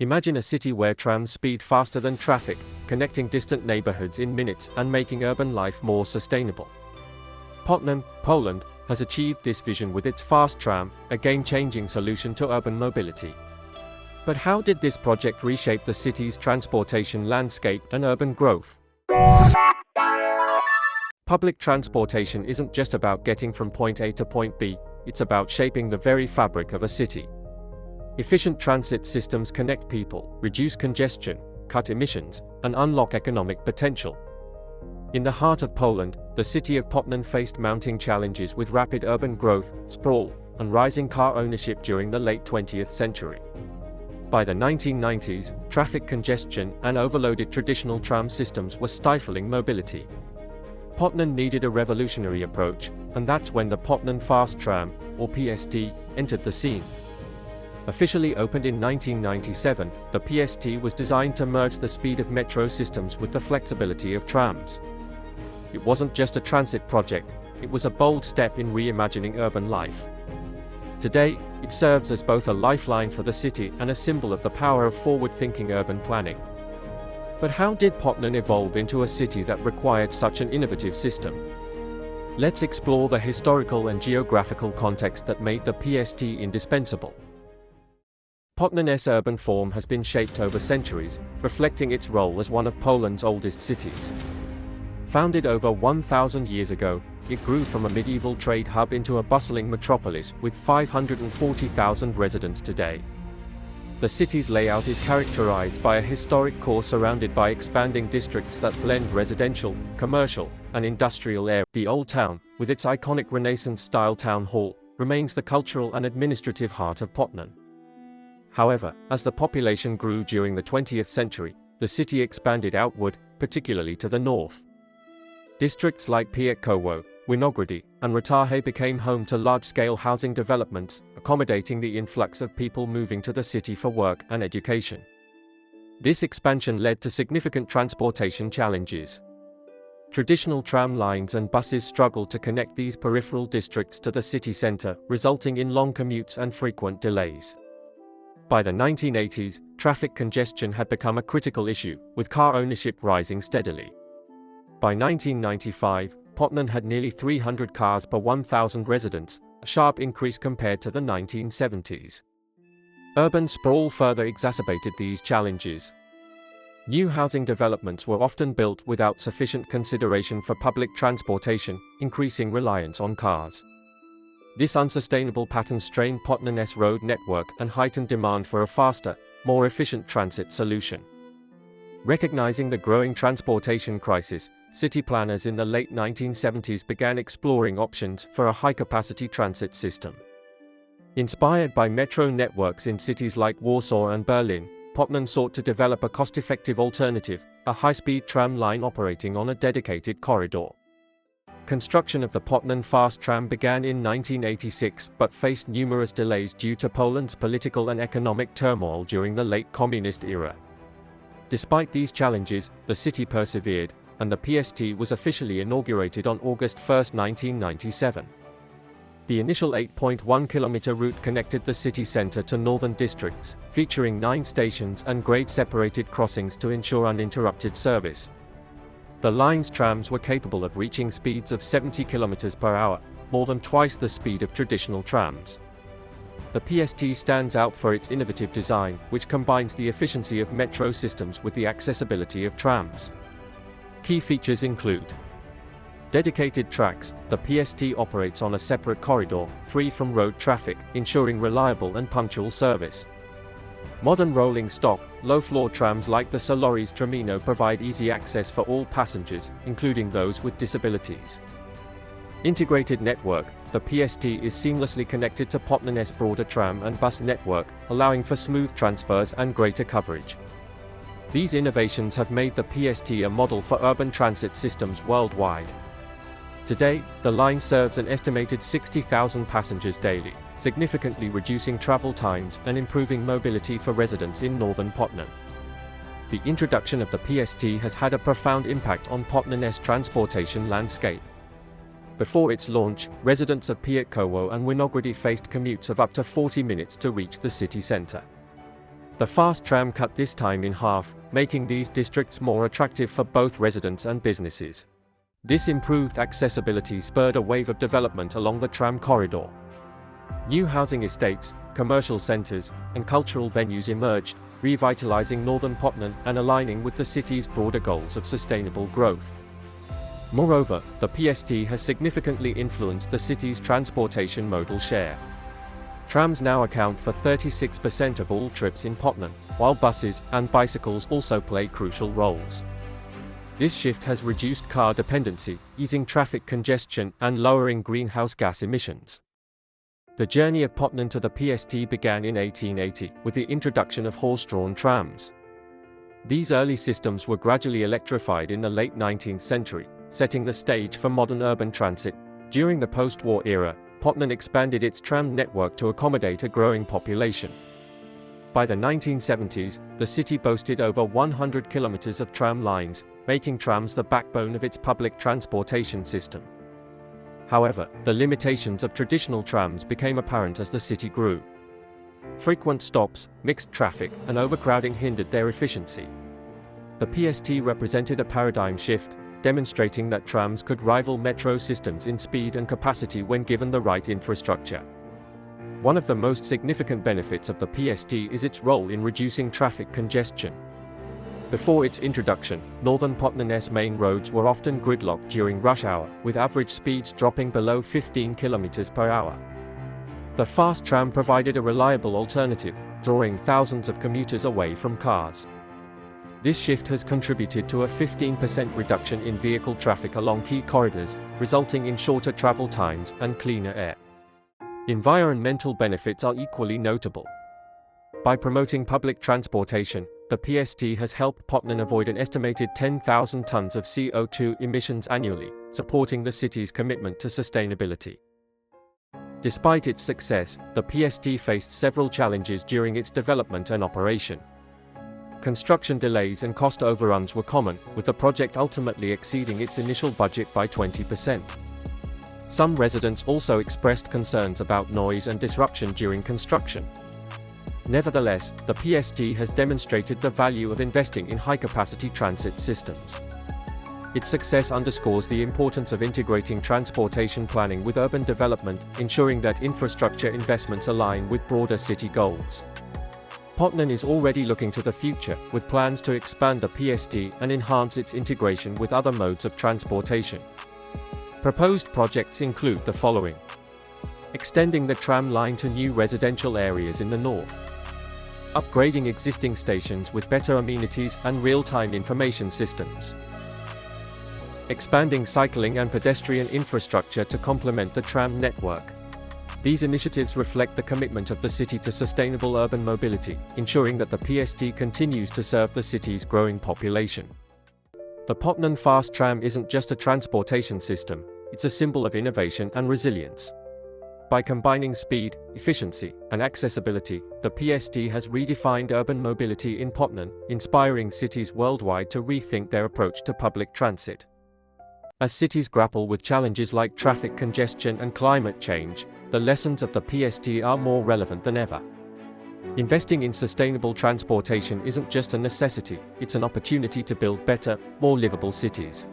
Imagine a city where trams speed faster than traffic, connecting distant neighborhoods in minutes and making urban life more sustainable. Poznań, Poland, has achieved this vision with its Fast Tram, a game-changing solution to urban mobility. But how did this project reshape the city's transportation landscape and urban growth? Public transportation isn't just about getting from point A to point B, it's about shaping the very fabric of a city. Efficient transit systems connect people, reduce congestion, cut emissions, and unlock economic potential. In the heart of Poland, the city of Poznań faced mounting challenges with rapid urban growth, sprawl, and rising car ownership during the late 20th century. By the 1990s, traffic congestion and overloaded traditional tram systems were stifling mobility. Poznań needed a revolutionary approach, and that's when the Poznań Fast Tram, or PST, entered the scene. Officially opened in 1997, the PST was designed to merge the speed of metro systems with the flexibility of trams. It wasn't just a transit project, it was a bold step in reimagining urban life. Today, it serves as both a lifeline for the city and a symbol of the power of forward-thinking urban planning. But how did Poznań evolve into a city that required such an innovative system? Let's explore the historical and geographical context that made the PST indispensable. Poznań's urban form has been shaped over centuries, reflecting its role as one of Poland's oldest cities. Founded over 1,000 years ago, it grew from a medieval trade hub into a bustling metropolis with 540,000 residents today. The city's layout is characterized by a historic core surrounded by expanding districts that blend residential, commercial, and industrial areas. The Old Town, with its iconic Renaissance-style town hall, remains the cultural and administrative heart of Poznań. However, as the population grew during the 20th century, the city expanded outward, particularly to the north. Districts like Pieckowo, Winogrady, and Ratahe became home to large-scale housing developments, accommodating the influx of people moving to the city for work and education. This expansion led to significant transportation challenges. Traditional tram lines and buses struggled to connect these peripheral districts to the city center, resulting in long commutes and frequent delays. By the 1980s, traffic congestion had become a critical issue, with car ownership rising steadily. By 1995, Poznań had nearly 300 cars per 1,000 residents, a sharp increase compared to the 1970s. Urban sprawl further exacerbated these challenges. New housing developments were often built without sufficient consideration for public transportation, increasing reliance on cars. This unsustainable pattern strained Poznań's road network and heightened demand for a faster, more efficient transit solution. Recognizing the growing transportation crisis, city planners in the late 1970s began exploring options for a high-capacity transit system. Inspired by metro networks in cities like Warsaw and Berlin, Poznań sought to develop a cost-effective alternative, a high-speed tram line operating on a dedicated corridor. Construction of the Poznań Fast Tram began in 1986 but faced numerous delays due to Poland's political and economic turmoil during the late communist era. Despite these challenges, the city persevered, and the PST was officially inaugurated on August 1, 1997. The initial 8.1-kilometer route connected the city center to northern districts, featuring 9 stations and grade-separated crossings to ensure uninterrupted service. The line's trams were capable of reaching speeds of 70 km per hour, more than twice the speed of traditional trams. The PST stands out for its innovative design, which combines the efficiency of metro systems with the accessibility of trams. Key features include dedicated tracks. The PST operates on a separate corridor, free from road traffic, ensuring reliable and punctual service. Modern rolling stock, low-floor trams like the Soloris Tramino provide easy access for all passengers, including those with disabilities. Integrated network. The PST is seamlessly connected to Poznań's broader tram and bus network, allowing for smooth transfers and greater coverage. These innovations have made the PST a model for urban transit systems worldwide. Today, the line serves an estimated 60,000 passengers daily, significantly reducing travel times and improving mobility for residents in northern Poznań. The introduction of the PST has had a profound impact on Poznań's transportation landscape. Before its launch, residents of Pieckowo and Winogrady faced commutes of up to 40 minutes to reach the city center. The Fast Tram cut this time in half, making these districts more attractive for both residents and businesses. This improved accessibility spurred a wave of development along the tram corridor. New housing estates, commercial centers, and cultural venues emerged, revitalizing northern Poznań and aligning with the city's broader goals of sustainable growth. Moreover, the PST has significantly influenced the city's transportation modal share. Trams now account for 36% of all trips in Poznań, while buses and bicycles also play crucial roles. This shift has reduced car dependency, easing traffic congestion and lowering greenhouse gas emissions. The journey of Poznań to the PST began in 1880 with the introduction of horse-drawn trams. These early systems were gradually electrified in the late 19th century, setting the stage for modern urban transit. During the post-war era, Poznań expanded its tram network to accommodate a growing population. By the 1970s, the city boasted over 100 kilometers of tram lines, making trams the backbone of its public transportation system. However, the limitations of traditional trams became apparent as the city grew. Frequent stops, mixed traffic, and overcrowding hindered their efficiency. The PST represented a paradigm shift, demonstrating that trams could rival metro systems in speed and capacity when given the right infrastructure. One of the most significant benefits of the PST is its role in reducing traffic congestion. Before its introduction, northern Poznań's main roads were often gridlocked during rush hour, with average speeds dropping below 15 km per hour. The Fast Tram provided a reliable alternative, drawing thousands of commuters away from cars. This shift has contributed to a 15% reduction in vehicle traffic along key corridors, resulting in shorter travel times and cleaner air. Environmental benefits are equally notable. By promoting public transportation, the PST has helped Poznań avoid an estimated 10,000 tons of CO2 emissions annually, supporting the city's commitment to sustainability. Despite its success, the PST faced several challenges during its development and operation. Construction delays and cost overruns were common, with the project ultimately exceeding its initial budget by 20%. Some residents also expressed concerns about noise and disruption during construction. Nevertheless, the PST has demonstrated the value of investing in high-capacity transit systems. Its success underscores the importance of integrating transportation planning with urban development, ensuring that infrastructure investments align with broader city goals. Poznań is already looking to the future, with plans to expand the PST and enhance its integration with other modes of transportation. Proposed projects include the following: extending the tram line to new residential areas in the north, upgrading existing stations with better amenities and real-time information systems, expanding cycling and pedestrian infrastructure to complement the tram network. These initiatives reflect the commitment of the city to sustainable urban mobility, ensuring that the PST continues to serve the city's growing population. The Poznań Fast Tram isn't just a transportation system, it's a symbol of innovation and resilience. By combining speed, efficiency, and accessibility, the PST has redefined urban mobility in Poznań, inspiring cities worldwide to rethink their approach to public transit. As cities grapple with challenges like traffic congestion and climate change, the lessons of the PST are more relevant than ever. Investing in sustainable transportation isn't just a necessity, it's an opportunity to build better, more livable cities.